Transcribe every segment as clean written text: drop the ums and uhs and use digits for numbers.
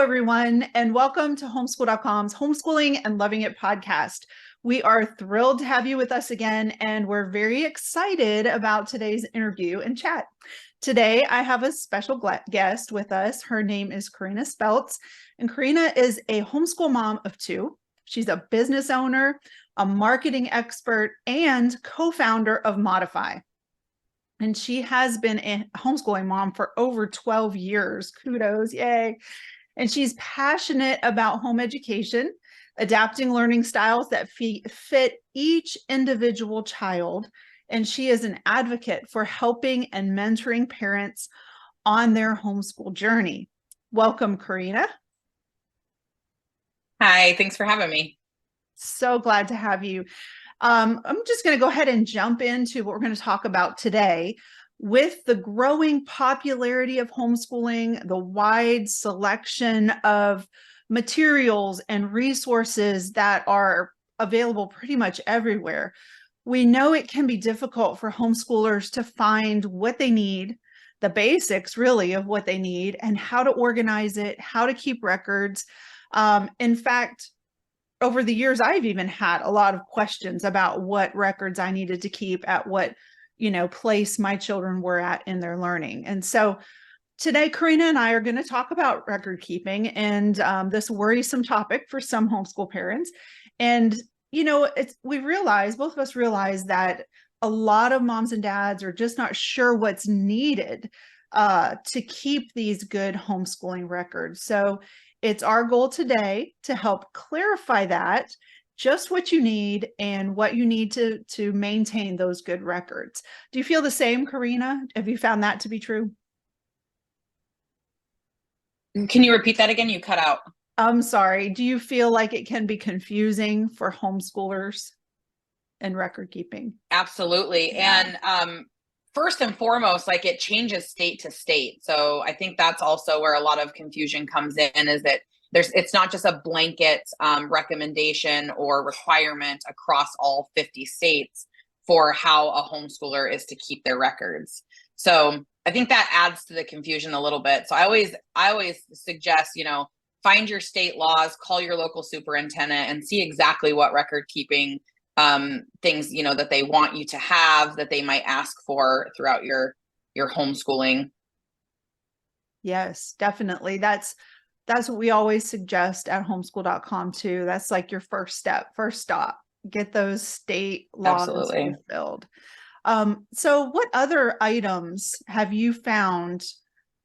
everyone, and welcome to Homeschool.com's Homeschooling and Loving It podcast. We are thrilled to have you with us again, and we're very excited about today's interview and chat. Today, I have a special guest with us. Her name is Corrina Speltz, and Corrina is a homeschool mom of two. She's a business owner, a marketing expert, and co-founder of Modify. And she has been a homeschooling mom for over 12 years. Kudos, yay. And she's passionate about home education, adapting learning styles that fit each individual child. And she is an advocate for helping and mentoring parents on their homeschool journey. Welcome, Corrina. Hi, thanks for having me. So glad to have you. I'm just going to go ahead and jump into what we're going to talk about today. With the growing popularity of homeschooling, the wide selection of materials and resources that are available pretty much everywhere, we know it can be difficult for homeschoolers to find what they need, the basics really of what they need, and how to organize it, how to keep records. In fact, over the years, I've even had a lot of questions about what records I needed to keep at what, place my children were at in their learning. And so today, Corrina and I are going to talk about record keeping and this worrisome topic for some homeschool parents. And, both of us realize that a lot of moms and dads are just not sure what's needed to keep these good homeschooling records. So it's our goal today to help clarify that, just what you need and what you need to maintain those good records. Do you feel the same, Corrina? Have you found that to be true? Can you repeat that again? You cut out. I'm sorry. Do you feel like it can be confusing for homeschoolers and record keeping? Absolutely. Yeah. And first and foremost, like it changes state to state. So I think that's also where a lot of confusion comes in, is that it's not just a blanket recommendation or requirement across all 50 states for how a homeschooler is to keep their records. So I think that adds to the confusion a little bit. So I always suggest, find your state laws, call your local superintendent and see exactly what record keeping things, that they want you to have, that they might ask for throughout your homeschooling. Yes, definitely. That's what we always suggest at homeschool.com too. That's like your first stop, get those state laws fulfilled. So what other items have you found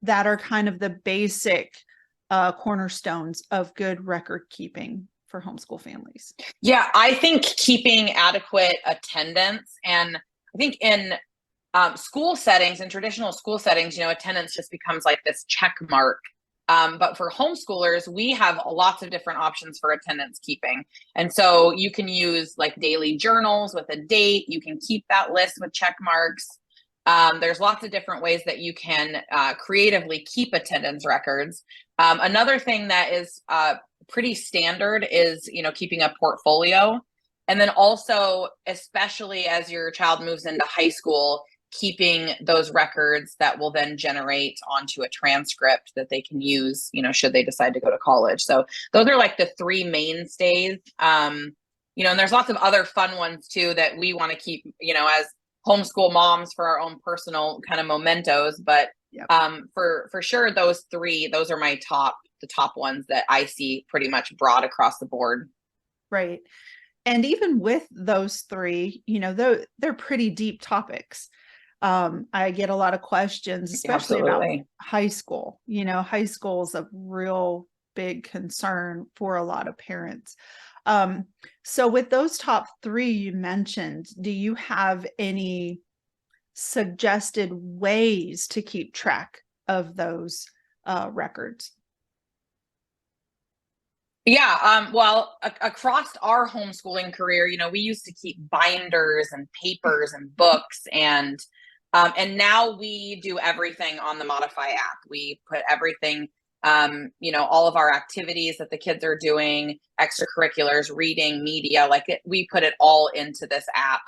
that are kind of the basic cornerstones of good record keeping for homeschool families? Yeah, I think keeping adequate attendance, and I think in school settings, in traditional school settings, attendance just becomes like this check mark. But for homeschoolers, we have lots of different options for attendance keeping. And so you can use like daily journals with a date. You can keep that list with check marks. There's lots of different ways that you can creatively keep attendance records. Another thing that is pretty standard is, keeping a portfolio. And then also, especially as your child moves into high school, keeping those records that will then generate onto a transcript that they can use, should they decide to go to college. So those are like the three mainstays. And there's lots of other fun ones too that we want to keep, as homeschool moms for our own personal kind of mementos. But yep. For sure, those are my the top ones that I see pretty much broad across the board. Right. And even with those three, they're pretty deep topics. I get a lot of questions, especially about high school. High school is a real big concern for a lot of parents. So with those top three you mentioned, do you have any suggested ways to keep track of those records? Yeah, well, across our homeschooling career, we used to keep binders and papers and books, and now we do everything on the Modify app. We put everything, all of our activities that the kids are doing, extracurriculars, reading, media, we put it all into this app.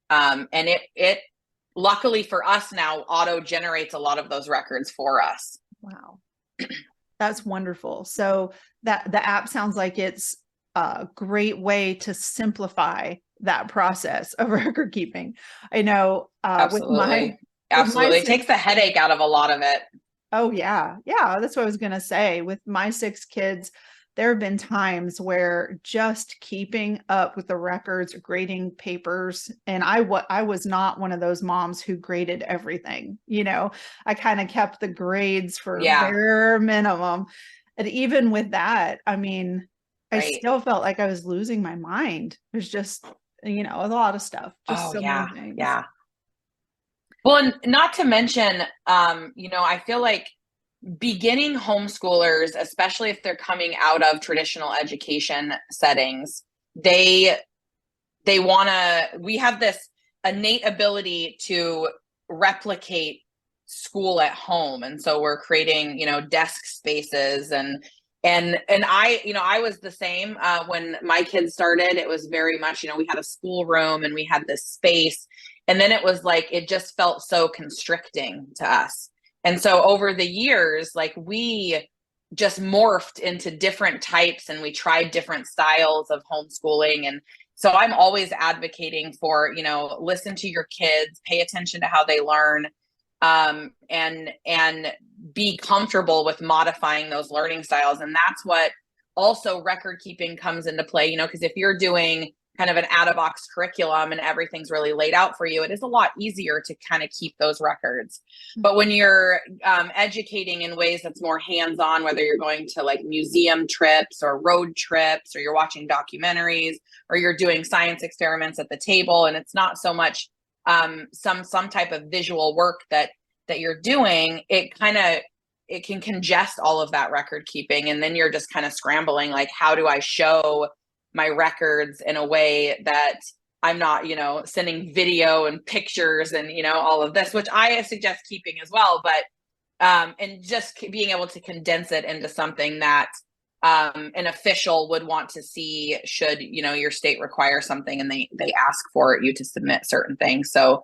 And it luckily for us now auto generates a lot of those records for us. Wow. That's wonderful. So that the app sounds like it's a great way to simplify that process of record keeping. I know Absolutely. with my Absolutely. It six takes the headache out of a lot of it. oh yeah. Yeah, that's what I was going to say. With my six kids, there have been times where just keeping up with the records, grading papers, and I was not one of those moms who graded everything. I kind of kept the grades for Yeah. bare minimum. And even with that, I mean, I Right. still felt like I was losing my mind. There's just, a lot of stuff, just Oh, so many yeah. things. Yeah. Well, and not to mention, I feel like beginning homeschoolers, especially if they're coming out of traditional education settings, they we have this innate ability to replicate school at home. And so we're creating, desk spaces and I was the same when my kids started. It was very much, we had a school room and we had this space. And then it was like, it just felt so constricting to us. And so over the years, like we just morphed into different types and we tried different styles of homeschooling. And so I'm always advocating for, listen to your kids, pay attention to how they learn, and be comfortable with modifying those learning styles. And that's what also record keeping comes into play, because if you're doing kind of an out of box curriculum and everything's really laid out for you, it is a lot easier to kind of keep those records. But when you're educating in ways that's more hands-on, whether you're going to like museum trips or road trips, or you're watching documentaries, or you're doing science experiments at the table, and it's not so much some type of visual work that you're doing, it can congest all of that record keeping, and then you're just kind of scrambling, like, how do I show my records in a way that I'm not, sending video and pictures and, all of this, which I suggest keeping as well. But, and just being able to condense it into something that an official would want to see should, your state require something and they ask for you to submit certain things. So,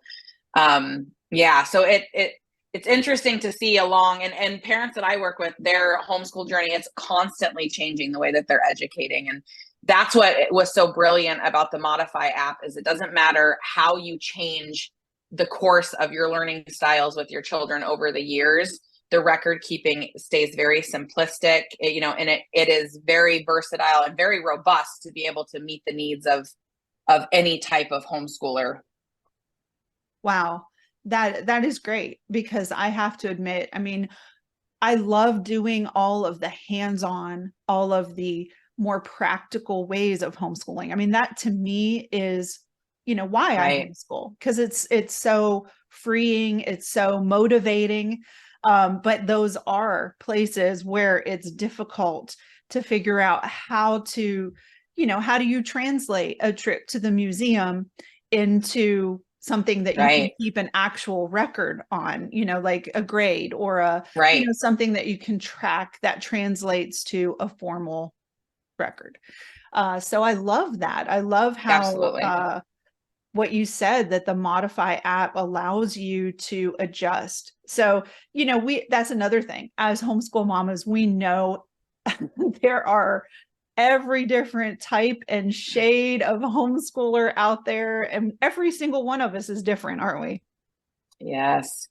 yeah, so it's interesting to see along and parents that I work with, their homeschool journey, it's constantly changing the way that they're educating. And that's what was so brilliant about the Modify app, is it doesn't matter how you change the course of your learning styles with your children over the years. The record keeping stays very simplistic, and it is very versatile and very robust to be able to meet the needs of any type of homeschooler. Wow. That is great, because I have to admit, I mean, I love doing all of the hands-on, all of the more practical ways of homeschooling. I mean, that to me is, why I Right. homeschool, because it's so freeing, it's so motivating. But those are places where it's difficult to figure out how to, how do you translate a trip to the museum into something that you can Right. keep an actual record on, like a grade or Right. something that you can track that translates to a formal record. So I love that. I love how Absolutely. what you said, that the Modify app allows you to adjust. So, that's another thing. As homeschool mamas, we know there are every different type and shade of homeschooler out there, and every single one of us is different, aren't we? Yes.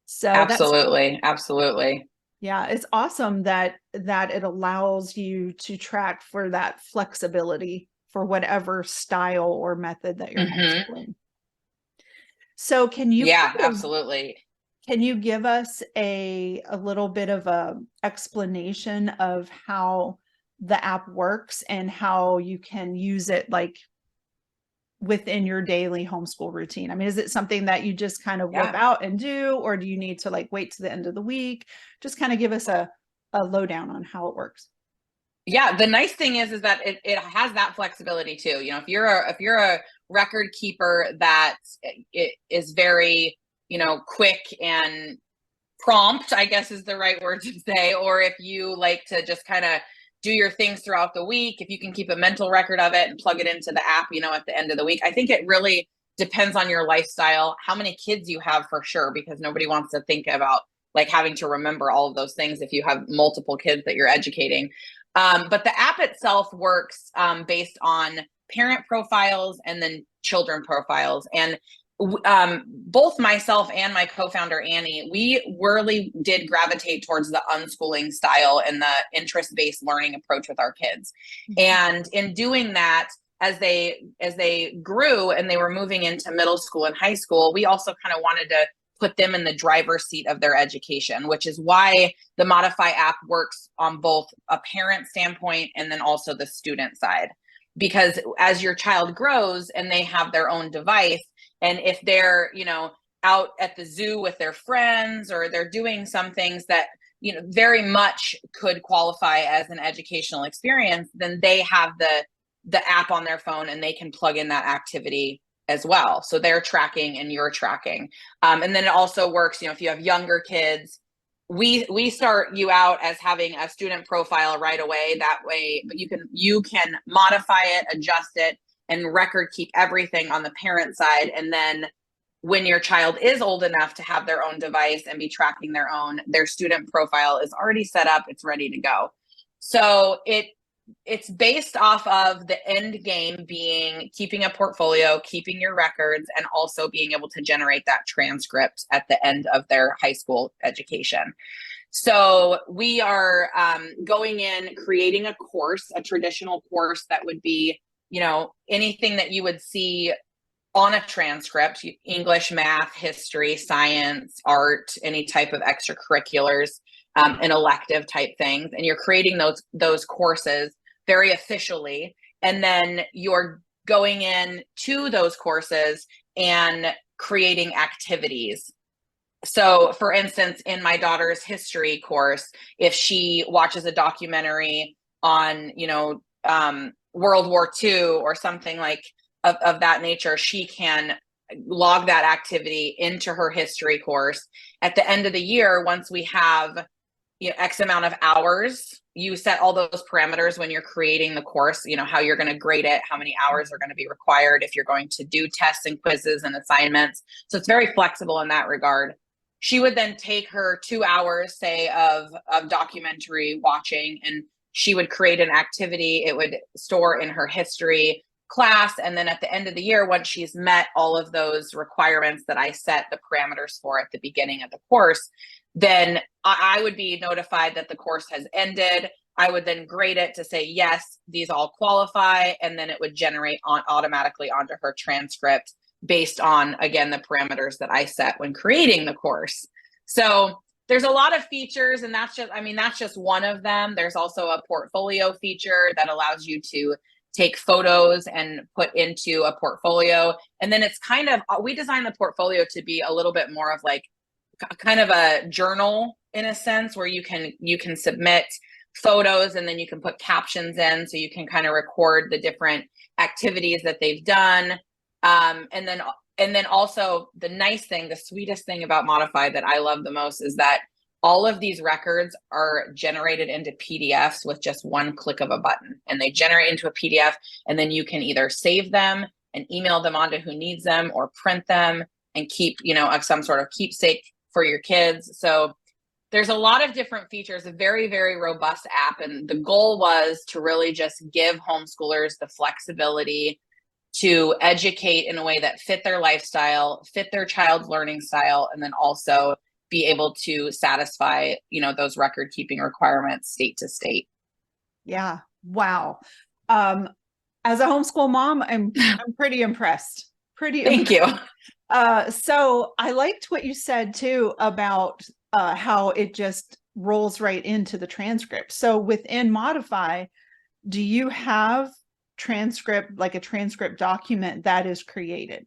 So that's Absolutely. Absolutely. yeah, it's awesome that it allows you to track for that flexibility for whatever style or method that you're Mm-hmm. homeschooling. So Yeah, absolutely. can you give us a little bit of a explanation of how the app works and how you can use it like within your daily homeschool routine? I mean, is it something that you just kind of whip Yeah. out and do, or do you need to like wait to the end of the week? Just kind of give us a lowdown on how it works. Yeah. The nice thing is that it has that flexibility too. If you're a record keeper that it is very, quick and prompt, I guess is the right word to say, or if you like to just kind of do your things throughout the week, if you can keep a mental record of it and plug it into the app, at the end of the week. I think it really depends on your lifestyle, how many kids you have for sure, because nobody wants to think about like having to remember all of those things if you have multiple kids that you're educating. But the app itself works based on parent profiles and then children profiles. And both myself and my co-founder Annie, we really did gravitate towards the unschooling style and the interest-based learning approach with our kids. And in doing that, as they grew and they were moving into middle school and high school, we also kind of wanted to put them in the driver's seat of their education, which is why the Modify app works on both a parent standpoint and then also the student side. Because as your child grows and they have their own device, and if they're, out at the zoo with their friends, or they're doing some things that, very much could qualify as an educational experience, then they have the app on their phone and they can plug in that activity as well. So they're tracking and you're tracking. And then it also works, if you have younger kids, we start you out as having a student profile right away. That way, but you can modify it, adjust it, and record keep everything on the parent side. And then when your child is old enough to have their own device and be tracking their student profile is already set up, it's ready to go. So it's based off of the end game being keeping a portfolio, keeping your records, and also being able to generate that transcript at the end of their high school education. So we are going in, creating a course, a traditional course that would be, anything that you would see on a transcript: English, math, history, science, art, any type of extracurriculars, and elective type things. And you're creating those courses very officially. And then you're going in to those courses and creating activities. So for instance, in my daughter's history course, if she watches a documentary on, World War II or something like of that nature, she can log that activity into her history course. At the end of the year, once we have X amount of hours, you set all those parameters when you're creating the course, how you're going to grade it, how many hours are going to be required, if you're going to do tests and quizzes and assignments. So it's very flexible in that regard. She would then take her 2 hours, say, of documentary watching, and she would create an activity. It would store in her history class. And then at the end of the year, once she's met all of those requirements that I set the parameters for at the beginning of the course, then I would be notified that the course has ended. I would then grade it to say, yes, these all qualify. And then it would generate automatically onto her transcript based on, again, the parameters that I set when creating the course. So there's a lot of features, and that's just one of them. There's also a portfolio feature that allows you to take photos and put into a portfolio. And then it's we designed the portfolio to be a little bit more of like kind of a journal in a sense, where you can submit photos and then you can put captions in, so you can kind of record the different activities that they've done. And then also the nice thing, the sweetest thing about Modify that I love the most is that all of these records are generated into PDFs with just one click of a button, and they generate into a PDF, and then you can either save them and email them on to who needs them, or print them and keep, some sort of keepsake for your kids. So there's a lot of different features, a very, very robust app. And the goal was to really just give homeschoolers the flexibility to educate in a way that fit their lifestyle, fit their child's learning style, and then also be able to satisfy, those record keeping requirements state to state. Yeah. Wow. As a homeschool mom, I'm pretty impressed. Thank you. So I liked what you said too about how it just rolls right into the transcript. So within Modify, do you have like a transcript document that is created?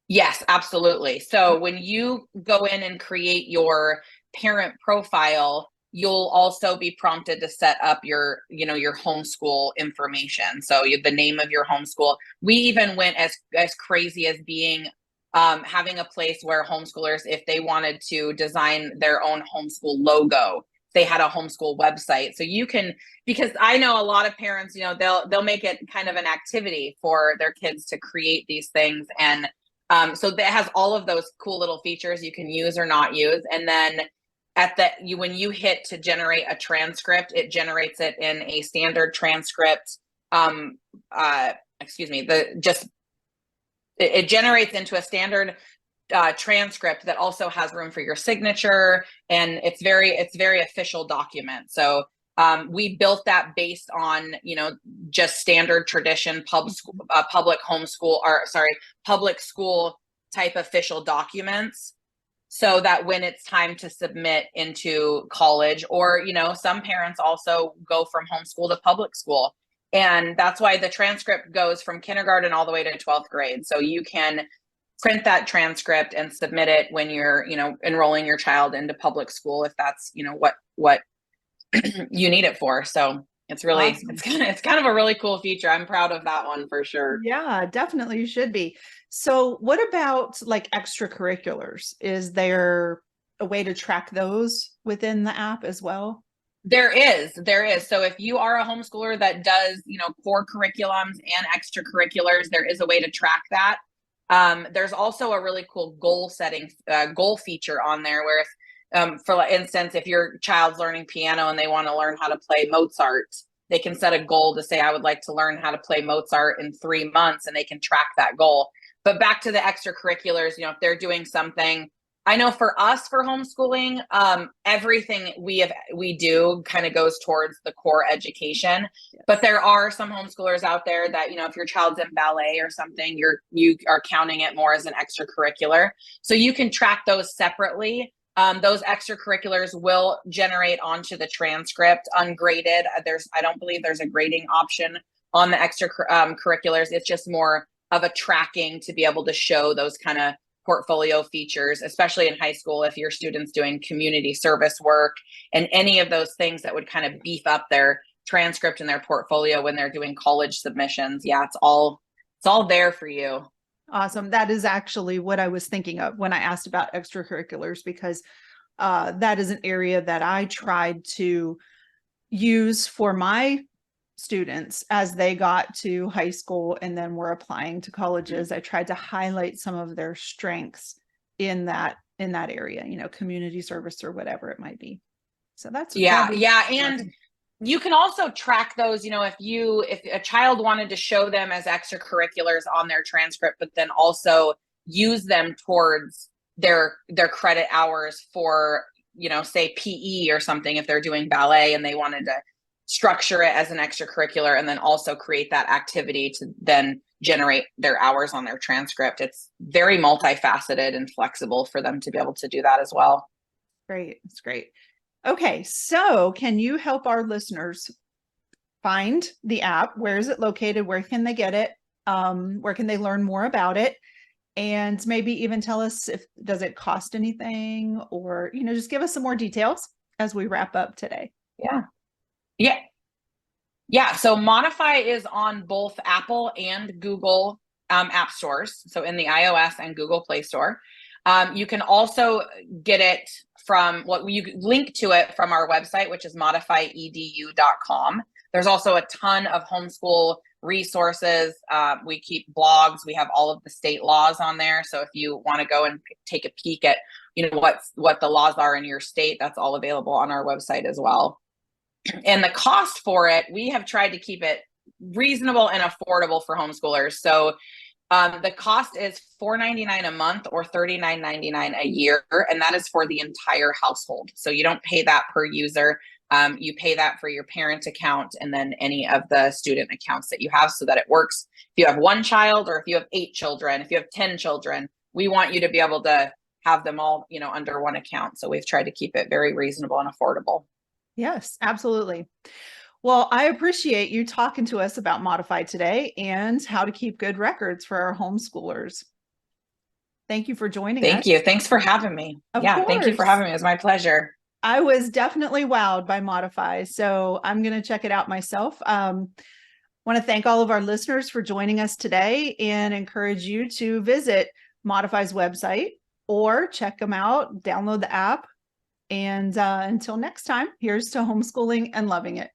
Yes, absolutely. So when you go in and create your parent profile, you'll also be prompted to set up your homeschool information. So the name of your homeschool. We even went as crazy as being having a place where homeschoolers, if they wanted to design their own homeschool logo, they had a homeschool website. So you can, because I know a lot of parents, they'll make it kind of an activity for their kids to create these things. And so that has all of those cool little features you can use or not use. And then when you hit to generate a transcript, it generates it in a standard transcript. It generates into a standard transcript that also has room for your signature, and it's very official document. So we built that based on, just standard tradition, public school type official documents, so that when it's time to submit into college, or, some parents also go from homeschool to public school. And that's why the transcript goes from kindergarten all the way to 12th grade. So you can print that transcript and submit it when you're, enrolling your child into public school, if that's, what you need it for. So it's really, awesome. It's kind of a really cool feature. I'm proud of that one for sure. Yeah, definitely, you should be. So what about like extracurriculars? Is there a way to track those within the app as well? There is. So if you are a homeschooler that does, core curriculums and extracurriculars, there is a way to track that. There's also a really cool goal feature on there where if, for instance, if your child's learning piano and they want to learn how to play Mozart, they can set a goal to say, I would like to learn how to play Mozart in 3 months, and they can track that goal. But back to the extracurriculars, if they're doing something, I know for us, for homeschooling, everything we do kind of goes towards the core education. Yes. But there are some homeschoolers out there that, if your child's in ballet or something, you are counting it more as an extracurricular. So you can track those separately. Those extracurriculars will generate onto the transcript ungraded. I don't believe there's a grading option on the extracurriculars. It's just more of a tracking to be able to show those kind of portfolio features, especially in high school, if your student's doing community service work and any of those things that would kind of beef up their transcript and their portfolio when they're doing college submissions. Yeah, it's all there for you. Awesome. That is actually what I was thinking of when I asked about extracurriculars, because that is an area that I tried to use for my students as they got to high school and then were applying to colleges. I tried to highlight some of their strengths in that area, community service or whatever it might be. So that's and you can also track those, if a child wanted to show them as extracurriculars on their transcript, but then also use them towards their credit hours for, say PE or something, if they're doing ballet and they wanted to structure it as an extracurricular and then also create that activity to then generate their hours on their transcript. It's very multifaceted and flexible for them to be able to do that as well. Great. That's great. Okay. So can you help our listeners find the app? Where is it located? Where can they get it? Where can they learn more about it? And maybe even tell us does it cost anything, or, just give us some more details as we wrap up today. Yeah. So Modify is on both Apple and Google app stores. So in the iOS and Google Play Store. You can also get it from you link to it from our website, which is modifyedu.com. There's also a ton of homeschool resources. We keep blogs. We have all of the state laws on there. So if you want to go and take a peek at, what the laws are in your state, that's all available on our website as well. And the cost for it, we have tried to keep it reasonable and affordable for homeschoolers. So the cost is $4.99 a month or $39.99 a year, and that is for the entire household. So you don't pay that per user. You pay that for your parent account and then any of the student accounts that you have, so that it works. If you have one child, or if you have 8 children, if you have 10 children, we want you to be able to have them all, under one account. So we've tried to keep it very reasonable and affordable. Yes, absolutely. Well, I appreciate you talking to us about Modify today and how to keep good records for our homeschoolers. Thank you for joining us. Thank you. Thanks for having me. Of course. Thank you for having me. It was my pleasure. I was definitely wowed by Modify, so I'm going to check it out myself. Want to thank all of our listeners for joining us today and encourage you to visit Modify's website or check them out, download the app. And until next time, here's to homeschooling and loving it.